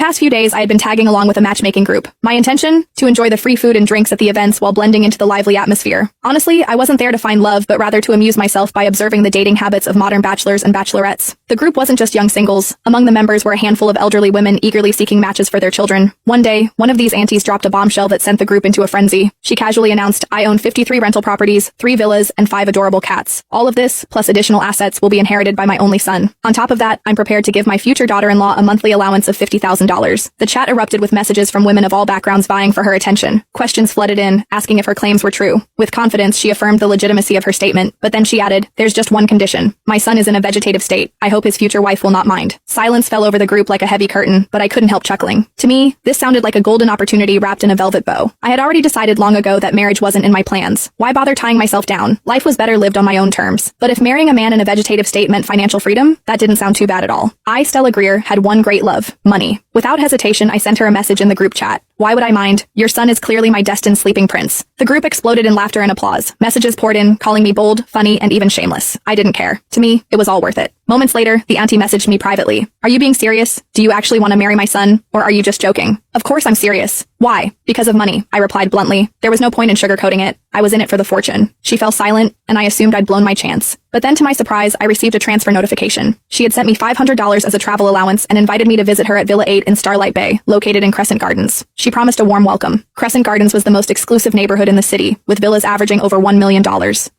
Past few days, I had been tagging along with a matchmaking group. My intention? To enjoy the free food and drinks at the events while blending into the lively atmosphere. Honestly, I wasn't there to find love, but rather to amuse myself by observing the dating habits of modern bachelors and bachelorettes. The group wasn't just young singles. Among the members were a handful of elderly women eagerly seeking matches for their children. One day, one of these aunties dropped a bombshell that sent the group into a frenzy. She casually announced, "I own 53 rental properties, 3 villas, and 5 adorable cats. All of this, plus additional assets, will be inherited by my only son. On top of that, I'm prepared to give my future daughter-in-law a monthly allowance of $50,000. The chat erupted with messages from women of all backgrounds vying for her attention. Questions flooded in, asking if her claims were true. With confidence, she affirmed the legitimacy of her statement, but then she added, "There's just one condition. My son is in a vegetative state. I hope his future wife will not mind." Silence fell over the group like a heavy curtain, but I couldn't help chuckling. To me, this sounded like a golden opportunity wrapped in a velvet bow. I had already decided long ago that marriage wasn't in my plans. Why bother tying myself down? Life was better lived on my own terms. But if marrying a man in a vegetative state meant financial freedom, that didn't sound too bad at all. I, Stella Greer, had one great love: money. Without hesitation, I sent her a message in the group chat. "Why would I mind? Your son is clearly my destined sleeping prince." The group exploded in laughter and applause. Messages poured in, calling me bold, funny, and even shameless. I didn't care. To me, it was all worth it. Moments later, the auntie messaged me privately. "Are you being serious? Do you actually want to marry my son? Or are you just joking?" "Of course I'm serious." "Why?" "Because of money," I replied bluntly. There was no point in sugarcoating it. I was in it for the fortune. She fell silent, and I assumed I'd blown my chance. But then to my surprise, I received a transfer notification. She had sent me $500 as a travel allowance and invited me to visit her at Villa 8 in Starlight Bay, located in Crescent Gardens. She promised a warm welcome. Crescent Gardens was the most exclusive neighborhood in the city, with villas averaging over $1 million.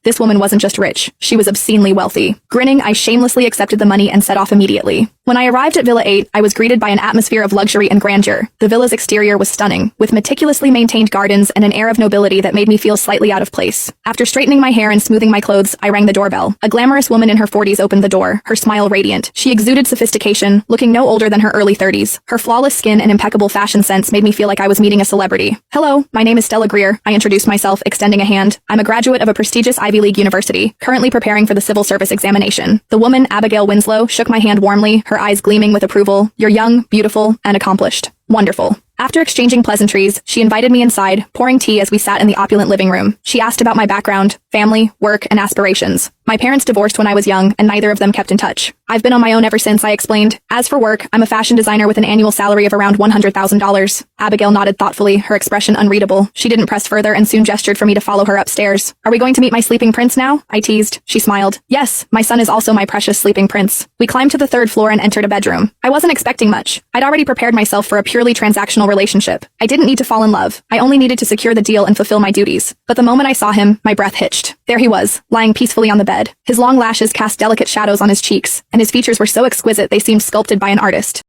This woman wasn't just rich, she was obscenely wealthy. Grinning, I shamelessly accepted the money and set off immediately. When I arrived at Villa 8, I was greeted by an atmosphere of luxury and grandeur. The villa's exterior was stunning, with meticulously maintained gardens and an air of nobility that made me feel slightly out of place. After straightening my hair and smoothing my clothes, I rang the doorbell. A glamorous woman in her 40s opened the door, her smile radiant. She exuded sophistication, looking no older than her early 30s. Her flawless skin and impeccable fashion sense made me feel like I was meeting a celebrity. "Hello, my name is Stella Greer," I introduced myself, extending a hand. "I'm a graduate of a prestigious Ivy League university, currently preparing for the civil service examination." The woman, Abigail Winslow, shook my hand warmly, her eyes gleaming with approval. "You're young, beautiful, and accomplished." "Wonderful." After exchanging pleasantries, she invited me inside, pouring tea as we sat in the opulent living room. She asked about my background, family, work, and aspirations. My parents divorced when I was young, and neither of them kept in touch. "I've been on my own ever since," I explained. "As for work, I'm a fashion designer with an annual salary of around $100,000. Abigail nodded thoughtfully, her expression unreadable. She didn't press further and soon gestured for me to follow her upstairs. "Are we going to meet my sleeping prince now?" I teased. She smiled. "Yes, my son is also my precious sleeping prince." We climbed to the 3rd floor and entered a bedroom. I wasn't expecting much. I'd already prepared myself for a purely transactional relationship. I didn't need to fall in love. I only needed to secure the deal and fulfill my duties. But the moment I saw him, my breath hitched. There he was, lying peacefully on the bed. His long lashes cast delicate shadows on his cheeks, and his features were so exquisite they seemed sculpted by an artist.